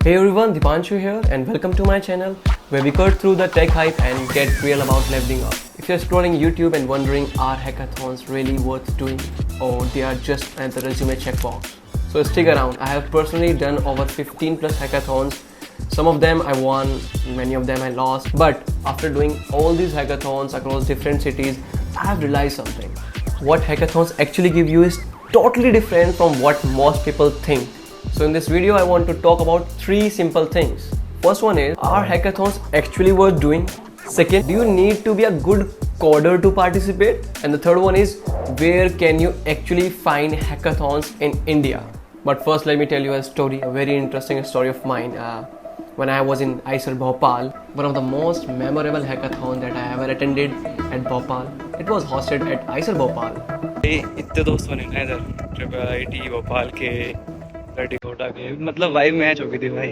Hey everyone, Dipanshu here and welcome to my channel where we cut through the tech hype and get real about leveling up. If you're scrolling YouTube and wondering are hackathons really worth doing or they are just another resume checkbox, so stick around. I have personally done over 15 plus hackathons. Some of them I won, many of them I lost, but after doing all these hackathons across different cities, I have realized something. What hackathons actually give you is totally different from what most people think. So in this video, I want to talk about three simple things. First one is, are hackathons actually worth doing? Second, do you need to be a good coder to participate? And the third one is, where can you actually find hackathons in India? But first, let me tell you a story, a very interesting story of mine. When I was in ISER Bhopal, one of the most memorable hackathon that I ever attended at Bhopal, it was hosted at ISER Bhopal. इतने दोस्त बने ना इधर triple IT Bhopal के लड़ी कोटा के मतलब vibe match हो गई थी भाई।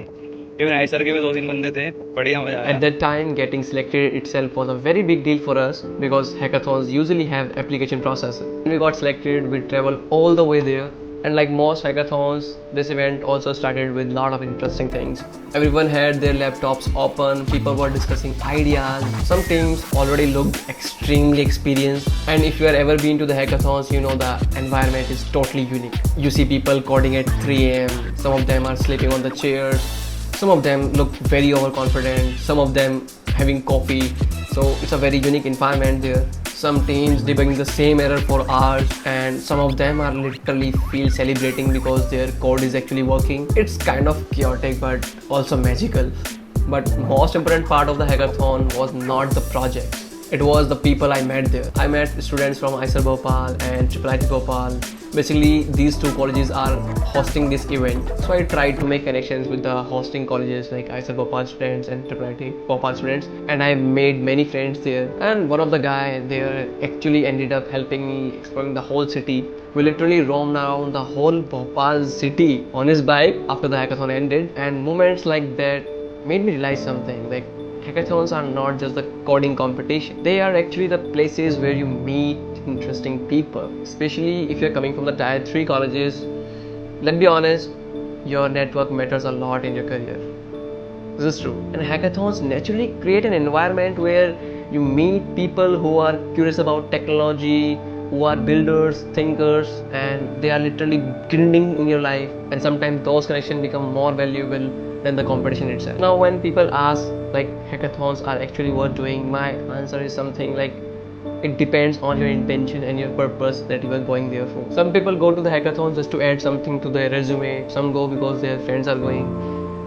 इवन आईसर के भी दो तीन बंदे थे, बढ़िया मजा आया। At that time, getting selected itself was a very big deal for us because hackathons usually have application processes. When we got selected, we traveled all the way there. And like most hackathons, this event also started with a lot of interesting things. Everyone had their laptops open, people were discussing ideas. Some teams already looked extremely experienced. And if you have ever been to the hackathons, you know the environment is totally unique. You see people coding at 3 a.m. Some of them are sleeping on the chairs. Some of them look very overconfident, some of them having coffee, so it's a very unique environment there. Some teams debugging the same error for hours and some of them are literally feel celebrating because their code is actually working. It's kind of chaotic but also magical. But most important part of the hackathon was not the project. It was the people I met there. I met students from ISER Bhopal and IIIT Bhopal. Basically, these two colleges are hosting this event. So I tried to make connections with the hosting colleges like ISER Bhopal students and IIIT Bhopal students. And I made many friends there. And one of the guys there actually ended up helping me exploring the whole city. We literally roamed around the whole Bhopal city on his bike after the hackathon ended. And moments like that made me realize something like hackathons are not just the coding competition. They are actually the places where you meet interesting people. Especially if you're coming from the tier 3 colleges, let's be honest, your network matters a lot in your career. This is true. And hackathons naturally create an environment where you meet people who are curious about technology, who are builders, thinkers, and they are literally grinding in your life. And sometimes those connections become more valuable than the competition itself. Now, when people ask like hackathons are actually worth doing, my answer is something like it depends on your intention and your purpose that you are going there for. Some people go to the hackathon just to add something to their resume. Some go because their friends are going.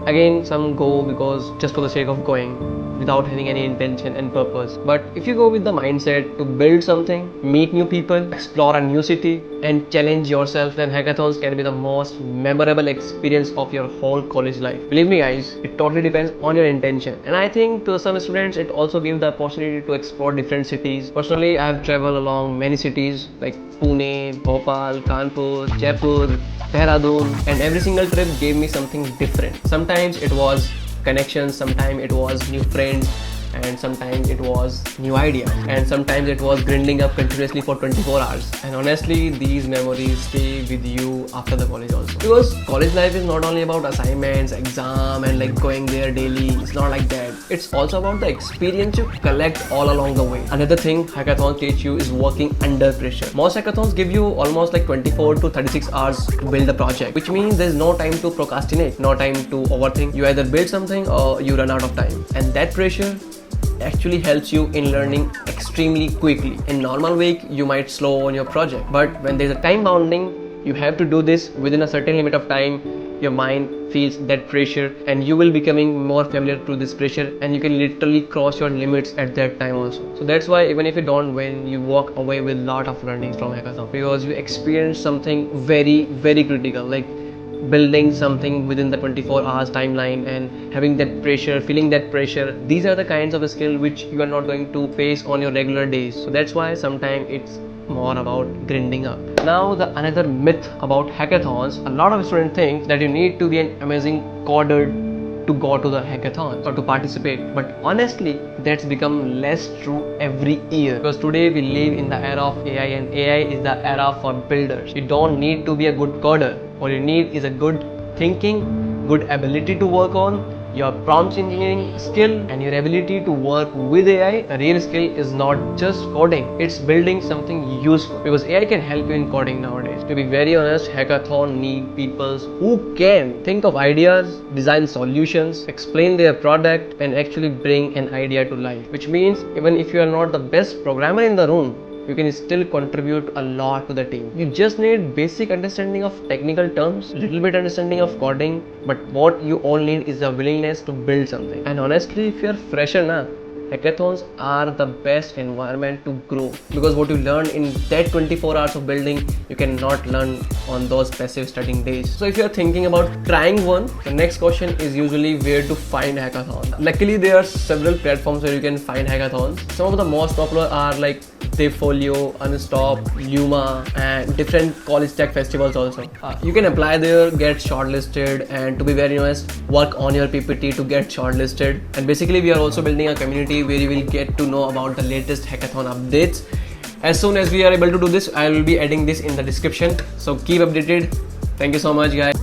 Again, some go because just for the sake of going without having any intention and purpose. But if you go with the mindset to build something, meet new people, explore a new city and challenge yourself, then hackathons can be the most memorable experience of your whole college life. Believe me guys, it totally depends on your intention. And I think to some students it also gives the opportunity to explore different cities. Personally, I have traveled along many cities like Pune, Bhopal, Kanpur, Jaipur, Dehradun, and every single trip gave me something different. Sometimes it was connections, sometimes it was new friends, and sometimes it was new ideas, and sometimes it was grinding up continuously for 24 hours. And honestly, these memories stay with you after the college also, because college life is not only about assignments, exam, and like going there daily. It's not like that. It's also about the experience you collect all along the way. Another thing hackathons teach you is working under pressure. Most hackathons give you almost like 24 to 36 hours to build a project, which means there's no time to procrastinate, no time to overthink. You either build something or you run out of time, and that pressure actually helps you in learning extremely quickly. In normal week, you might slow on your project, but when there's a time bounding, you have to do this within a certain limit of time. Your mind feels that pressure and you will becoming more familiar to this pressure, and you can literally cross your limits at that time also. So that's why even if you don't win, you walk away with a lot of learnings from hackathon, because you experience something very critical, like building something within the 24 hours timeline and having that pressure, feeling that pressure. These are the kinds of skill which you are not going to face on your regular days. So that's why sometimes it's more about grinding up. Now, the another myth about hackathons, a lot of students think that you need to be an amazing coder to go to the hackathon or to participate, but honestly that's become less true every year, because today we live in the era of AI and AI is the era for builders. You don't need to be a good coder. All you need is a good thinking, good ability to work on, your prompt engineering skill, and your ability to work with AI, the real skill is not just coding, it's building something useful, because AI can help you in coding nowadays. To be very honest, hackathon need people who can think of ideas, design solutions, explain their product, and actually bring an idea to life, which means even if you are not the best programmer in the room, you can still contribute a lot to the team. You just need basic understanding of technical terms, little bit understanding of coding, but what you all need is a willingness to build something. And honestly, if you're fresher na, hackathons are the best environment to grow, because what you learn in that 24 hours of building, you cannot learn on those passive studying days. So if you're thinking about trying one, the next question is usually where to find hackathons. Luckily, there are several platforms where you can find hackathons. Some of the most popular are like Folio, Unstop, Luma, and different college tech festivals also. You can apply there, get shortlisted, and to be very honest, work on your PPT to get shortlisted. And basically, we are also building a community where you will get to know about the latest hackathon updates. As soon as we are able to do this, I will be adding this in the description. So keep updated. Thank you so much, guys.